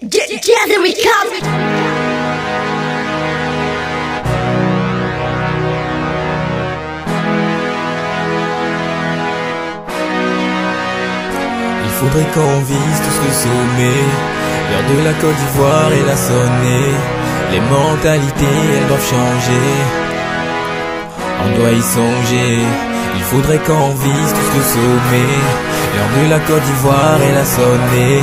Get we come. Il faudrait qu'on vise tous le sommet. L'heure de la Côte d'Ivoire est la sonnée. Les mentalités, elles doivent changer. On doit y songer. Il faudrait qu'on vise tous le sommet. L'heure de la Côte d'Ivoire est la sonnée.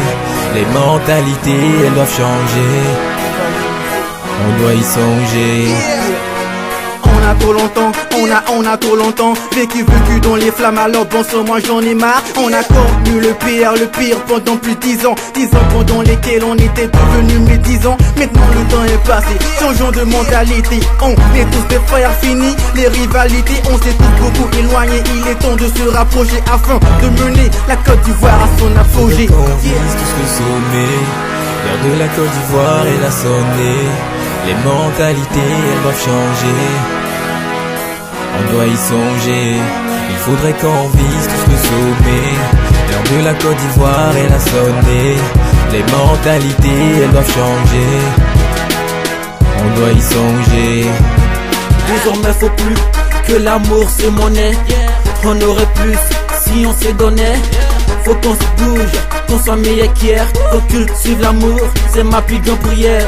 Les mentalités, elles doivent changer. On doit y songer. On a trop longtemps, on a trop longtemps vécu dans les flammes, alors bon sang moi j'en ai marre. On a connu le pire pendant plus de 10 ans. 10 ans pendant lesquels on était devenus médisants. Maintenant le temps est passé, changeons de mentalité. On est tous des frères finis, les rivalités on s'est tous beaucoup éloignés. Il est temps de se rapprocher afin de mener la Côte d'Ivoire à son apogée. On vise tous le sommet. L'heure de la Côte d'Ivoire est la sonnée. Les mentalités elles doivent changer. On doit y songer. Il faudrait qu'on vise tous le sommet. L'heure de la Côte d'Ivoire est la sonnée. Les mentalités elles doivent changer. On doit y songer. Désormais faut plus que l'amour c'est monnaie. On aurait plus si on s'est donné. Faut qu'on se bouge, qu'on soit meilleur qu'hier. Qu'on cultive l'amour, c'est ma plus grande prière.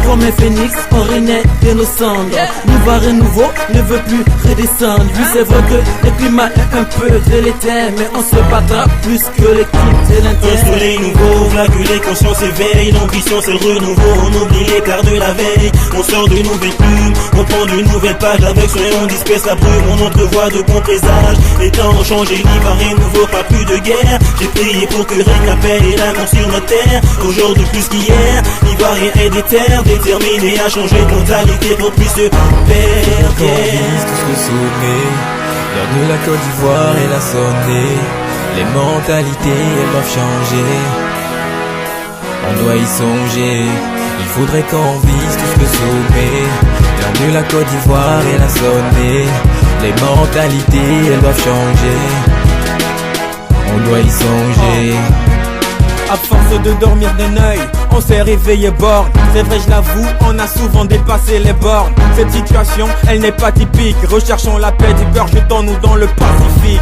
Comme un phénix, on renaît de nos cendres. Nouveau renouveau ne veut plus redescendre. Oui c'est vrai que le climat est un peu délétère, mais on se battra plus que l'équipe de l'Inter. Un soleil nouveau, vague les consciences éveillent. L'ambition c'est le renouveau, on oublie l'écart de la veille. On sort de nouvelles plumes, on prend de nouvelles pages. Avec soin on disperse la brume, on entrevoit de bons présages. Les temps ont changé, l'hiver est nouveau, pas plus de guerre. J'ai prié pour que règne la paix et l'amour sur notre terre. Aujourd'hui plus qu'hier, l'Ivoirien est déterminé à changer de mentalité pour plus se perdre. On vise tous le sommet. L'heure de la Côte d'Ivoire est la sonnée. Les mentalités elles doivent changer. On doit y songer. Il faudrait qu'on vise tous le sommet. L'heure de la Côte d'Ivoire est la sonnée. Les mentalités elles doivent changer. On doit y songer. À force de dormir d'un œil, on s'est réveillé borgne. C'est vrai je l'avoue, on a souvent dépassé les bornes. Cette situation, elle n'est pas typique. Recherchons la paix du cœur, jetons-nous dans le Pacifique.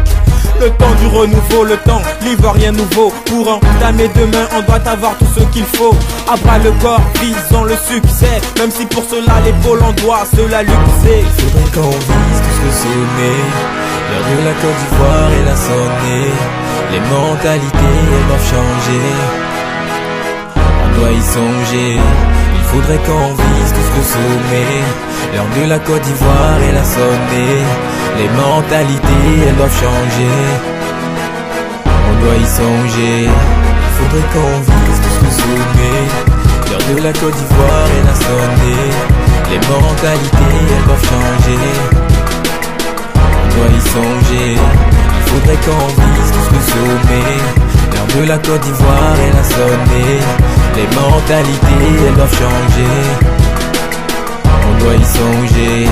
Le temps du renouveau, le temps, l'ivoirien nouveau. Pour entamer demain, on doit avoir tout ce qu'il faut. À bras le corps, visons le succès. Même si pour cela l'épaule on doit se la luxer. Il faudrait qu'on vise tous le sommet. L'heure de la Côte d'Ivoire est la sonnée. Les mentalités elles doivent changer. On doit y songer. Il faudrait qu'on vise tous le sommet. L'heure de la Côte d'Ivoire est la sonnée. Les mentalités elles doivent changer. On doit y songer. Il faudrait qu'on vise tous le sommet. L'heure de la Côte d'Ivoire est la sonnée. Les mentalités elles doivent changer. On doit y songer. Il faudrait qu'on vise tous le sommet. L'heure de la Côte d'Ivoire est la sonnée. Les mentalités elles doivent changer. On doit y songer.